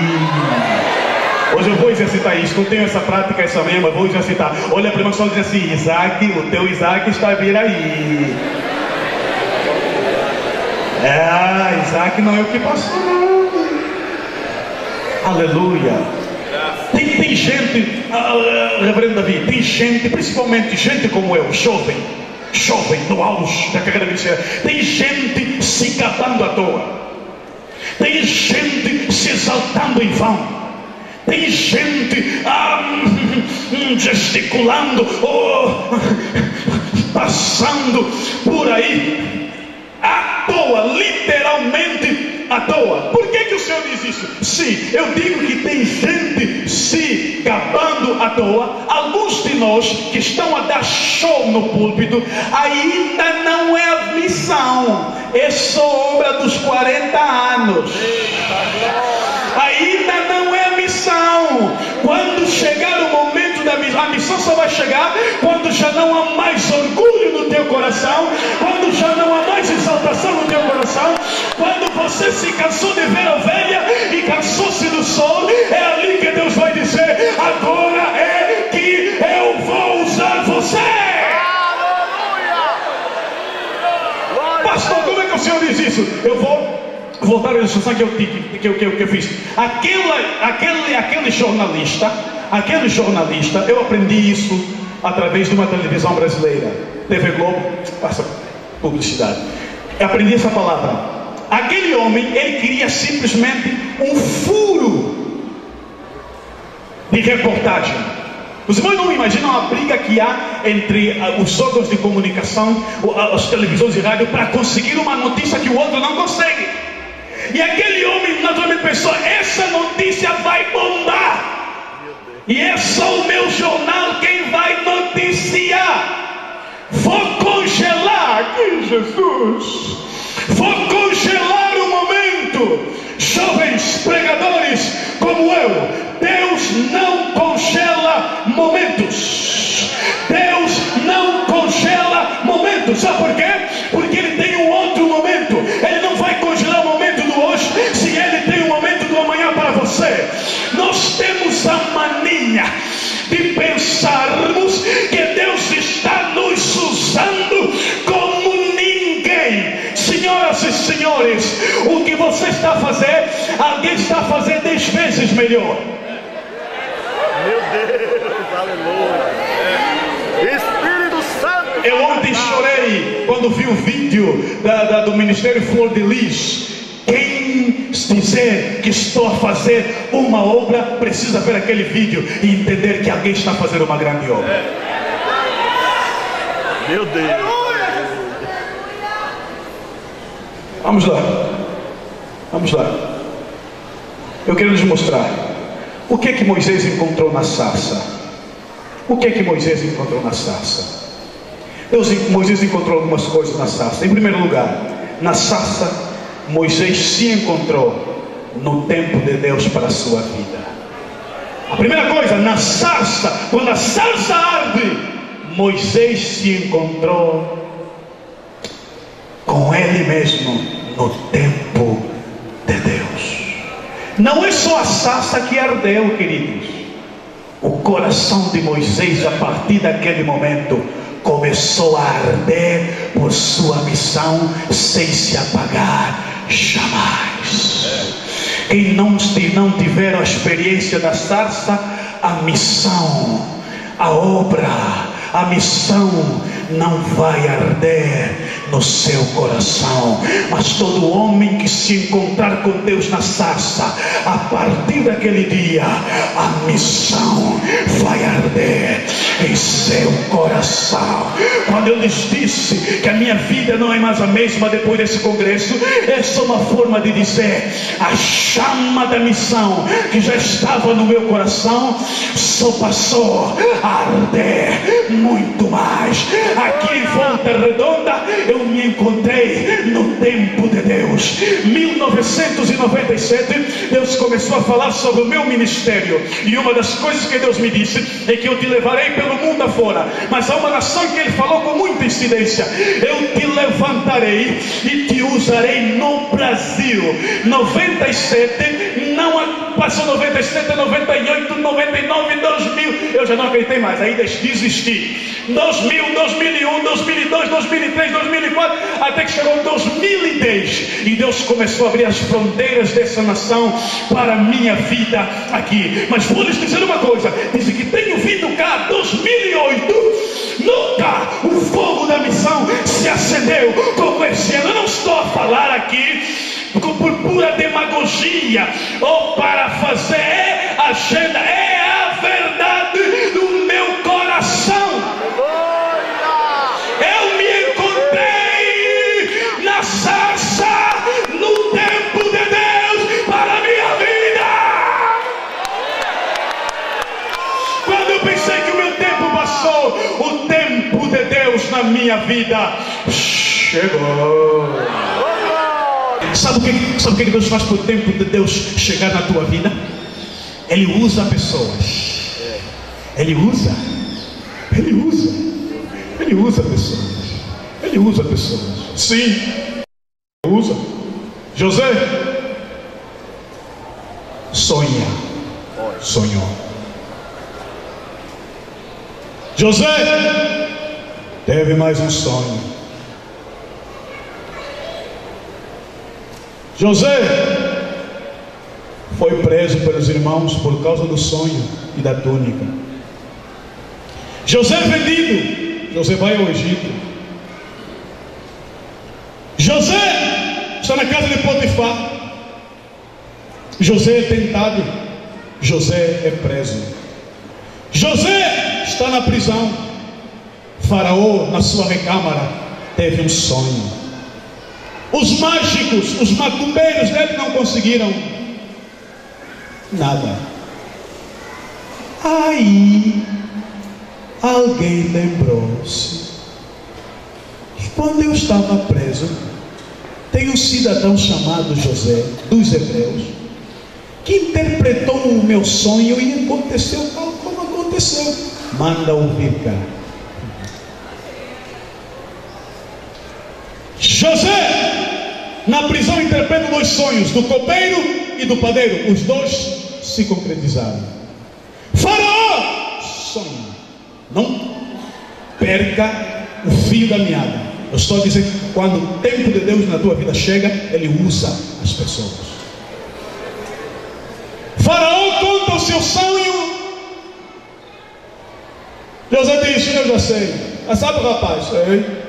Hoje eu vou exercitar isso. Não tenho essa prática essa manhã, mas vou exercitar. Olha para o irmão e diz assim: Isaac, o teu Isaac está a vir aí. Isaac não é o que passou, não. Aleluia. Tem gente, reverendo Davi, tem gente, principalmente gente como eu, jovem no auge da carreira ministerial, tem gente se gabando à toa, tem gente se exaltando em vão, tem gente gesticulando, passando por aí à toa, literalmente à toa. Por que o Senhor diz isso? Sim, eu digo que tem gente se gabando à toa. Alguns de nós que estão a dar show no púlpito ainda não é a missão, é só obra dos 40 anos. Ainda não é a missão. Quando chegar o momento da missão, a missão só vai chegar quando já não há mais orgulho no teu coração, quando já não há mais exaltação no teu coração, quando você se cansou de ver a ovelha e cansou-se do sol. É ali que Deus vai dizer: agora é que eu vou usar você. Pastor, como é que o Senhor diz isso? Eu vou voltar à ilustração que eu fiz. Aquele jornalista, eu aprendi isso através de uma televisão brasileira, TV Globo, passa publicidade. Eu aprendi essa palavra. Aquele homem, ele queria simplesmente um furo de reportagem. Os irmãos não imaginam a briga que há entre os órgãos de comunicação, as televisões e rádio, para conseguir uma notícia que o outro não consegue. E aquele homem naturalmente pensou: essa notícia vai bombar, e é só o meu jornal quem vai noticiar. Vou congelar, Jesus, vou congelar o momento. Jovens pregadores como eu, Deus não congela momentos. Deus não congela momentos. Sabe por quê? Porque Ele tem um outro momento. Ele não vai congelar o momento do hoje se Ele tem um momento do amanhã para você. Nós temos a mania de pensarmos que Deus está nos usando como ninguém. Senhoras e senhores, o que você está a fazer, alguém está a fazer 10 vezes melhor. Meu Deus, aleluia. Espírito Santo. Eu ontem chorei quando vi o vídeo do Ministério Flor de Lis. Quem dizer que estou a fazer uma obra, precisa ver aquele vídeo e entender que alguém está fazendo uma grande obra. Meu Deus. Vamos lá. Vamos lá. Eu quero lhes mostrar o que é que Moisés encontrou na sarça. O que é que Moisés encontrou na sarça? Moisés encontrou algumas coisas na sarça. Em primeiro lugar, na sarça, Moisés se encontrou no tempo de Deus para a sua vida. A primeira coisa, na sarça, quando a sarça arde, Moisés se encontrou com ele mesmo no tempo de Deus. Não é só a sarça que ardeu, queridos. O coração de Moisés, a partir daquele momento, começou a arder por sua missão, sem se apagar jamais. Quem não tiver a experiência da sarça, a missão, a obra, a missão não vai arder no seu coração. Mas todo homem que se encontrar com Deus na sarça, a partir daquele dia, a missão vai arder em seu coração. Quando eu lhes disse que a minha vida não é mais a mesma depois desse congresso, é só uma forma de dizer: a chama da missão que já estava no meu coração só passou a arder muito mais. Aqui em Volta Redonda eu me encontrei no tempo de Deus. 1997 Deus começou a falar sobre o meu ministério, e uma das coisas que Deus me disse é que eu te levarei pelo mundo afora. Mas há uma nação que Ele falou com muita incidência: eu te levantarei e te usarei no Brasil. 97, não passou 97, 98, 99, 2000, eu já não acreditei mais, aí desisti. 2000, 2001, 2002, 2003, 2004, até que chegou 2010 e Deus começou a abrir as fronteiras dessa nação para a minha vida aqui. Mas vou lhes dizer uma coisa: disse que tenho vindo cá 2008, nunca o fogo da missão se acendeu como esse ano. Eu não estou a falar aqui por pura demagogia ou para fazer agenda, é a verdade do meu coração. Eu me encontrei na sarça no tempo de Deus para a minha vida. Quando eu pensei que o meu tempo passou, o tempo de Deus na minha vida chegou. Sabe o que Deus faz para o tempo de Deus chegar na tua vida? Ele usa pessoas. Ele usa pessoas. Ele usa pessoas. Sim, usa. José sonhou. José teve mais um sonho. José foi preso pelos irmãos por causa do sonho e da túnica. José é vendido. José vai ao Egito. José está na casa de Potifar. José é tentado. José é preso. José está na prisão. Faraó, na sua recâmara, teve um sonho. Os mágicos, os macumbeiros dele não conseguiram nada. Aí alguém lembrou-se que quando eu estava preso, tem um cidadão chamado José, dos Hebreus, que interpretou o meu sonho e aconteceu tal como aconteceu. Manda-o vir cá. José, na prisão, interpreta dois sonhos, do copeiro e do padeiro. Os dois se concretizaram. Faraó sonha. Não perca o fio da meada. Eu estou a dizer que quando o tempo de Deus na tua vida chega, Ele usa as pessoas. Faraó conta o seu sonho. José diz: eu já sei. Sabe, rapaz? Sei.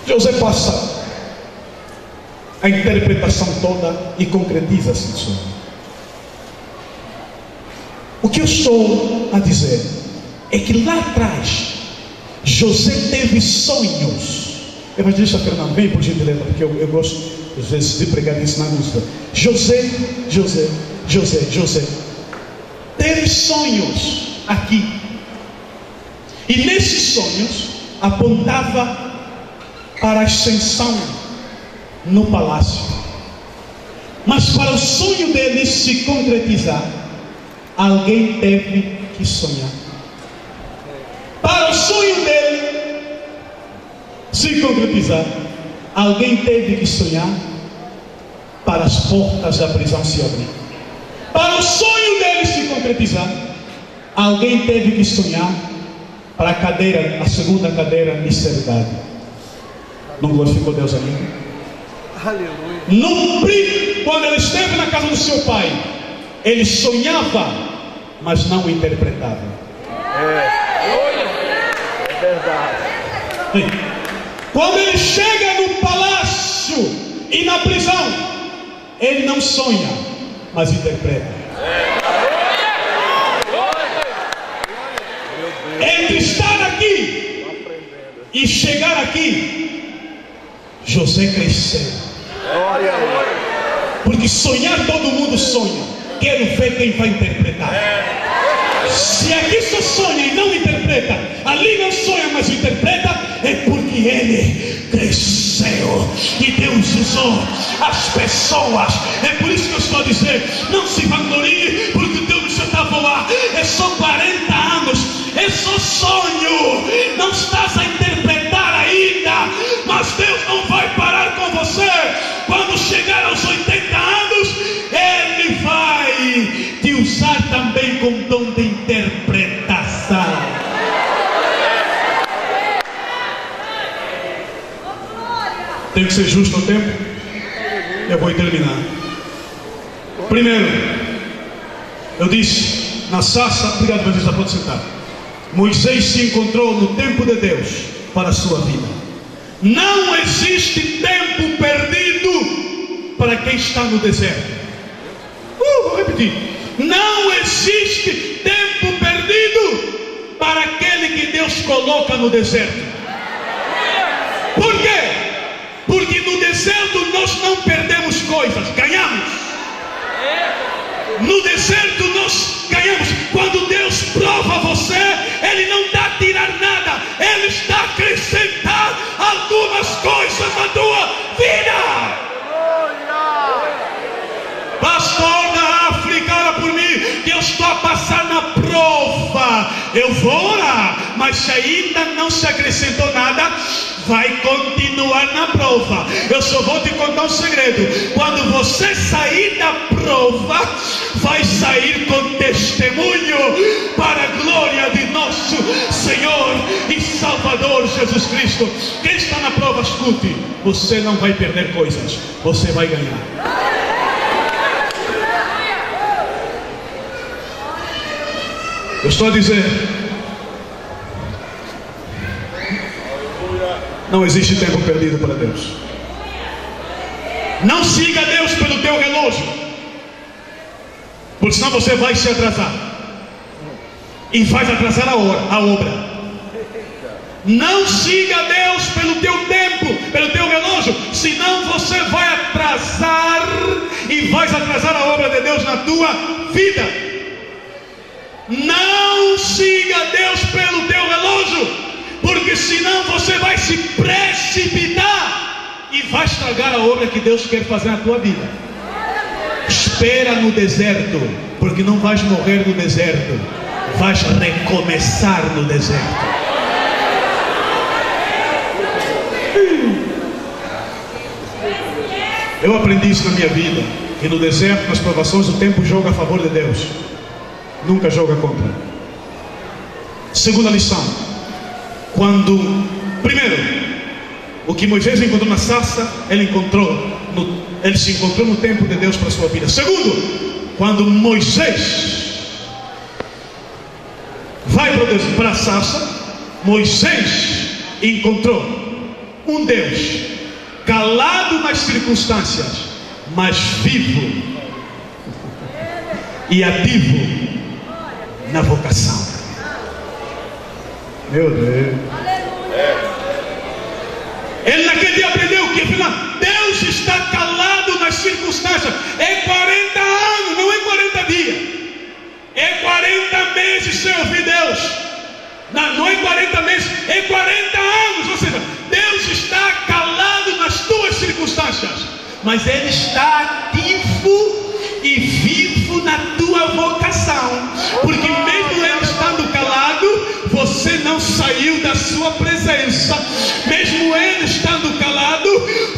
José passa a interpretação toda e concretiza-se no sonho. O que eu estou a dizer é que lá atrás José teve sonhos. Evangelista Fernando, vem por gentileza, porque eu gosto às vezes de pregar e ensinar música. José teve sonhos aqui, e nesses sonhos apontava para a ascensão no palácio. Mas para o sonho dele se concretizar, alguém teve que sonhar. Para o sonho dele se concretizar, alguém teve que sonhar para as portas da prisão se abrir. Para o sonho dele se concretizar, alguém teve que sonhar para a cadeira, a segunda cadeira de seriedade. Não glorificou Deus ali? Aleluia. Quando ele esteve na casa do seu pai, ele sonhava, mas não interpretava. É verdade. Quando ele chega no palácio e na prisão, ele não sonha, mas interpreta. Entre estar aqui e chegar aqui, José cresceu. Porque sonhar todo mundo sonha. Quero ver quem vai interpretar. Se aqui só sonha e não interpreta, ali não sonha, mas interpreta, é porque ele cresceu e Deus usou as pessoas. É por isso que eu estou a dizer: não se vanglorie, porque o teu bicho está a voar. É só 40 anos, é só sonho, não estás a interpretar ainda, mas Deus não vai parar com você. Quando chegar aos 80 anos, Ele vai te usar também com dom de interpretação. Tem que ser justo no tempo. Eu vou terminar. Primeiro, eu disse na sarça, obrigado, evangelista, pode sentar. Moisés se encontrou no tempo de Deus para a sua vida. Não existe tempo perdido para quem está no deserto. Vou repetir. Não existe tempo perdido para aquele que Deus coloca no deserto. Por quê? Porque no deserto nós não perdemos coisas, ganhamos. No deserto nós ganhamos. Quando Deus prova você, Ele não está a tirar nada, Ele está a acrescentar algumas coisas na tua vida. Pastor da África, ora por mim, que eu estou a passar na prova. Eu vou orar, mas se ainda não se acrescentou nada, vai continuar na prova. Eu só vou te contar um segredo: quando você sair da prova, vai sair com testemunho para a glória de nosso Senhor e Salvador Jesus Cristo. Quem está na prova, escute: você não vai perder coisas, você vai ganhar. Eu estou a dizer, não existe tempo perdido para Deus. Não siga Deus pelo teu relógio, porque senão você vai se atrasar e vai atrasar a obra. Não siga Deus pelo teu tempo, pelo teu relógio, senão você vai atrasar e vai atrasar a obra de Deus na tua vida. Não siga Deus pelo teu relógio, porque senão você vai se precipitar e vai estragar a obra que Deus quer fazer na tua vida. Espera no deserto, porque não vais morrer no deserto, vais recomeçar no deserto. Eu aprendi isso na minha vida, que no deserto, nas provações, o tempo joga a favor de Deus, nunca joga contra. Segunda lição: primeiro, o que Moisés encontrou na sarça, ele se encontrou no tempo de Deus para a sua vida. Segundo, quando Moisés vai para a sarça, Moisés encontrou um Deus calado nas circunstâncias, mas vivo e ativo na vocação. Meu Deus. Ele naquele dia aprendeu o que? Deus está calado nas circunstâncias. É 40 anos, não é 40 dias. É 40 meses sem ouvir Deus. Não é 40 meses, é 40 anos. Ou seja, Deus está calado nas tuas circunstâncias, mas Ele está ativo e vivo na tua vocação. Porque mesmo Ele estando calado, você não saiu da sua presença. Mesmo Ele estando calado,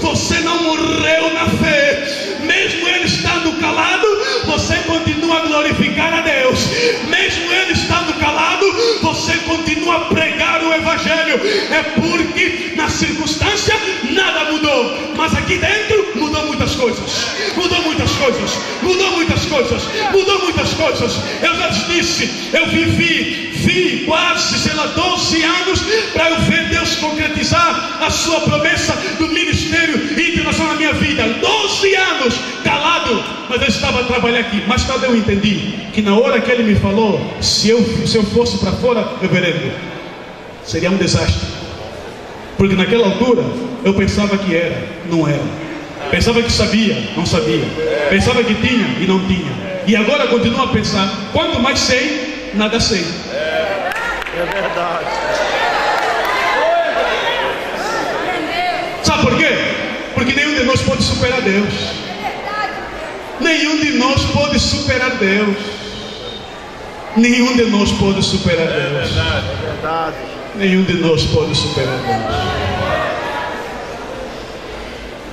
você não morreu na fé. Mesmo Ele estando calado, você continua a glorificar a Deus. Mesmo Ele estando calado, você continua a pregar o Evangelho. É porque na circunstância nada mudou, mas aqui dentro mudou muitas coisas. Mudou muitas coisas. Mudou muitas coisas. Mudou muitas coisas. Eu já te disse, eu vivi quase, 12 anos para eu ver Deus concretizar a sua promessa do ministério internacional na minha vida. 12 anos calado, mas eu estava a trabalhar aqui. Mais tarde eu entendi que na hora que Ele me falou, se eu fosse para fora, reverendo, seria um desastre. Porque naquela altura eu pensava que era, não era. Pensava que sabia, não sabia. Pensava que tinha e não tinha. E agora continuo a pensar, quanto mais sei, nada sei. É verdade. Sabe por quê? Porque nenhum de nós pode superar Deus. Nenhum de nós pode superar Deus. Nenhum de nós pode superar Deus. É verdade. Nenhum de nós pode superar Deus.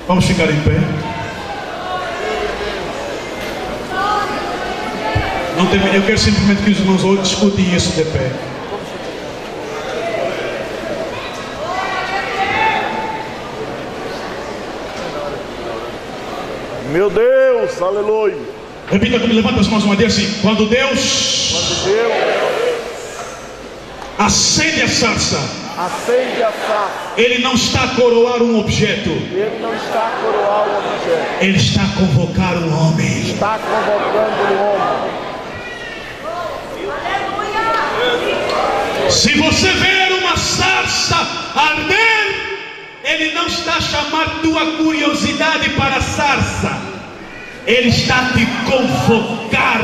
Vamos ficar em pé. Não tem, eu quero simplesmente que os irmãos hoje discutem isso de pé. Meu Deus, aleluia. Repita comigo, levanta as mãos uma vez assim. Quando Deus acende a sarça, Ele não está a coroar um objeto. Ele não está a coroar um objeto. Ele está a convocar um homem. Está convocando um homem. Se você ver uma sarça arder, Ele não está a chamar tua curiosidade para a sarça. Ele está a te convocar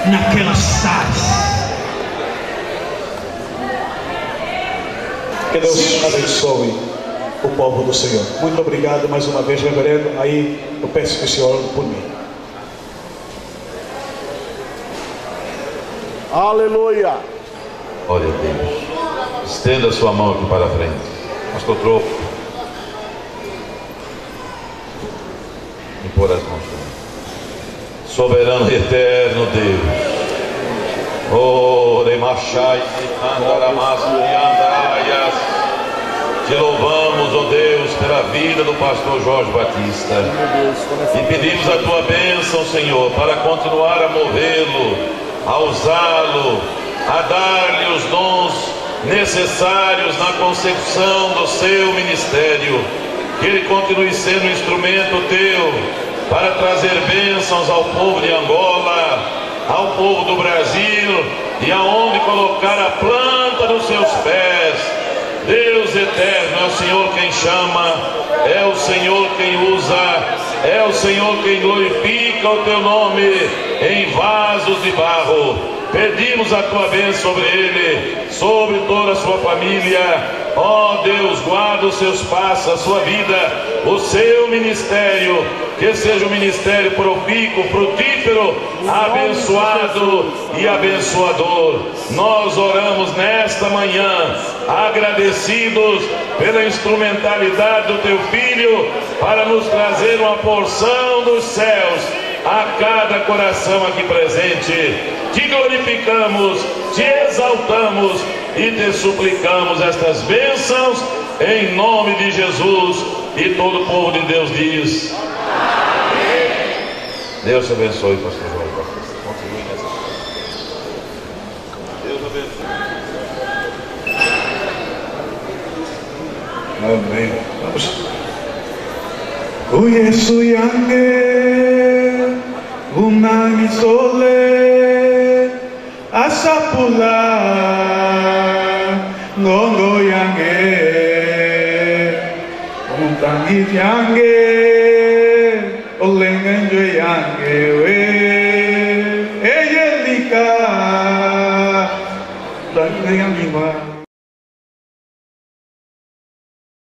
naquela sarça. Que Deus abençoe o povo do Senhor. Muito obrigado mais uma vez, reverendo. Aí eu peço que o Senhor ore por mim. Aleluia. Glória a Deus. Estenda a sua mão aqui para frente. Pastor Troco. E pôr as mãos. Soberano e eterno Deus. Oh, Remachai, Andaramasu e Andaraias. Te louvamos, oh Deus, pela vida do pastor Jorge Batista. E pedimos a tua bênção, Senhor, para continuar a movê-lo, a usá-lo, a dar-lhe os dons necessários na consecução do seu ministério. Que ele continue sendo um instrumento teu para trazer bênçãos ao povo de Angola, ao povo do Brasil, e aonde colocar a planta dos seus pés. Deus eterno, é o Senhor quem chama, é o Senhor quem usa, é o Senhor quem glorifica o teu nome em vasos de barro. Pedimos a tua bênção sobre ele, sobre toda a sua família. Ó Deus, guarda os seus passos, a sua vida, o seu ministério, que seja um ministério profícuo, frutífero, abençoado e abençoador. Nós oramos nesta manhã, agradecidos pela instrumentalidade do teu Filho, para nos trazer uma porção dos céus a cada coração aqui presente. Te glorificamos, te exaltamos e te suplicamos estas bênçãos em nome de Jesus. E todo o povo de Deus diz amém. Deus te abençoe, pastor Jorge Batista. Continue nessa. Deus abençoe. Amém. O Yesu yange unani sole asapula ngongo yange untangi yange olengenjo yange we eyelika tangi yangi